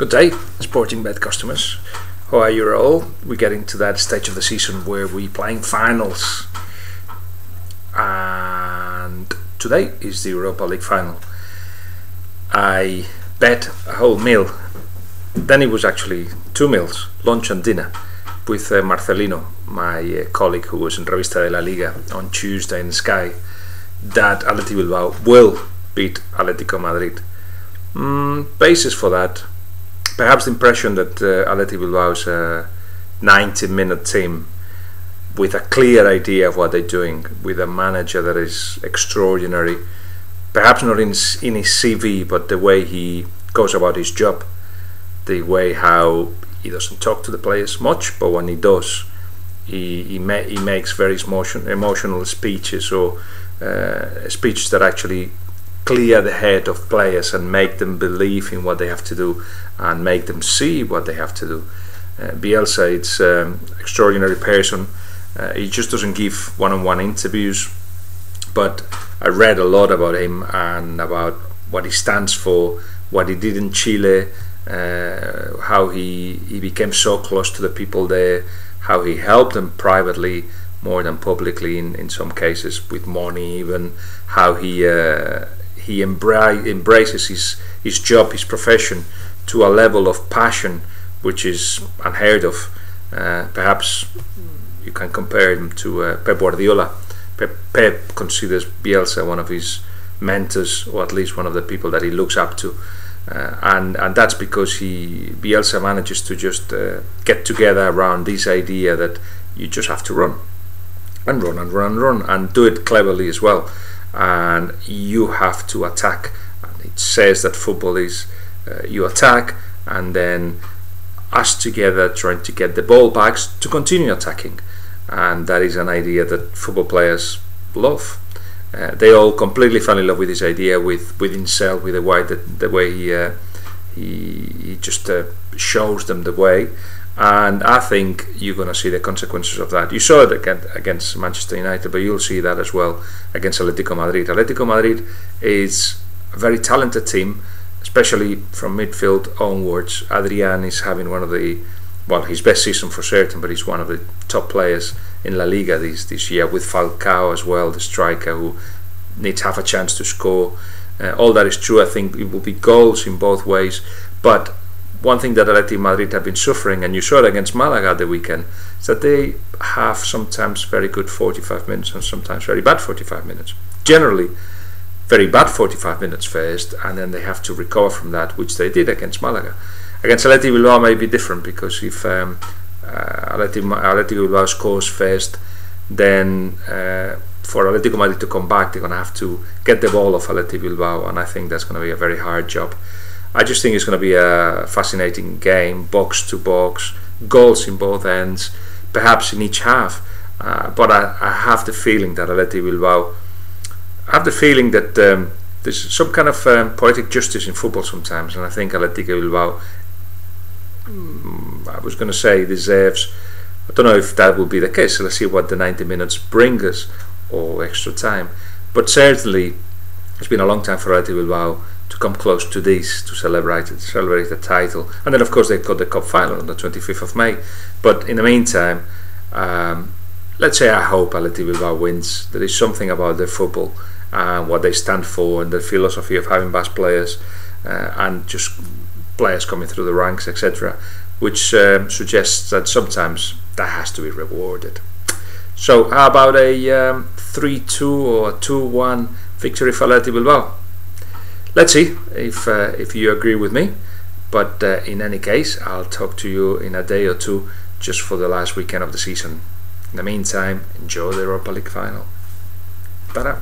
Good day, sporting bet customers. How are you all? We're getting to that stage of the season where we're playing finals, and today is the Europa League final. I bet a whole meal, then it was actually 2 meals, lunch and dinner, with Marcelino, my colleague who was in Revista de la Liga on Tuesday in Sky, that Atletico Bilbao will beat Atletico Madrid. Basis for that, perhaps the impression that Atletico Bilbao is a 90-minute team with a clear idea of what they're doing, with a manager that is extraordinary, perhaps not in his CV, but the way he goes about his job, the way how he doesn't talk to the players much, but when he does, he makes very emotional speeches, or speeches that actually clear the head of players and make them believe in what they have to do and make them see what they have to do. Bielsa, it's an extraordinary person. He just doesn't give one-on-one interviews, but I read a lot about him and about what he stands for, what he did in Chile, how he became so close to the people there, how he helped them privately more than publicly in some cases, with money even, how he embraces his job, his profession, to a level of passion which is unheard of. Perhaps you can compare him to Pep Guardiola. Pep considers Bielsa one of his mentors, or at least one of the people that he looks up to, and that's because Bielsa manages to just get together around this idea that you just have to run and run and run and run, and do it cleverly as well, and you have to attack. And it says that football is you attack and then us together trying to get the ball back to continue attacking, and that is an idea that football players love. They all completely fell in love with this idea, with himself, with the way he just shows them the way. And I think you're going to see the consequences of that. You saw it against Manchester United, but you'll see that as well against Atletico Madrid. Atletico Madrid is a very talented team, especially from midfield onwards. Adrian is having one of his best season for certain, but he's one of the top players in La Liga this year, with Falcao as well, the striker who needs half a chance to score. All that is true. I think it will be goals in both ways, but one thing that Atletico Madrid have been suffering, and you saw it against Malaga the weekend, is that they have sometimes very good 45 minutes and sometimes very bad 45 minutes. Generally, very bad 45 minutes first, and then they have to recover from that, which they did against Malaga. Against Atletico Bilbao may be different, because if Atletico Bilbao scores first, then for Atletico Madrid to come back, they're going to have to get the ball off Atletico Bilbao, and I think that's going to be a very hard job. I just think it's going to be a fascinating game, box to box, goals in both ends, perhaps in each half. But I have the feeling that Atletico Bilbao, there's some kind of poetic justice in football sometimes, and I think Atletico Bilbao, I was going to say, deserves. I don't know if that will be the case. So let's see what the 90 minutes bring us, or extra time. But certainly, it's been a long time for Atletico Bilbao to come close to this, to celebrate the title. And then of course they got the cup final on the 25th of May. But in the meantime, let's say I hope Atletico Bilbao wins. There is something about their football and what they stand for, and the philosophy of having best players, and just players coming through the ranks, etc., which suggests that sometimes that has to be rewarded. So how about a 3-2 or a 2-1 victory for Atletico Bilbao? Let's see if you agree with me, but in any case, I'll talk to you in a day or two, just for the last weekend of the season. In the meantime, enjoy the Europa League final. Ta-da!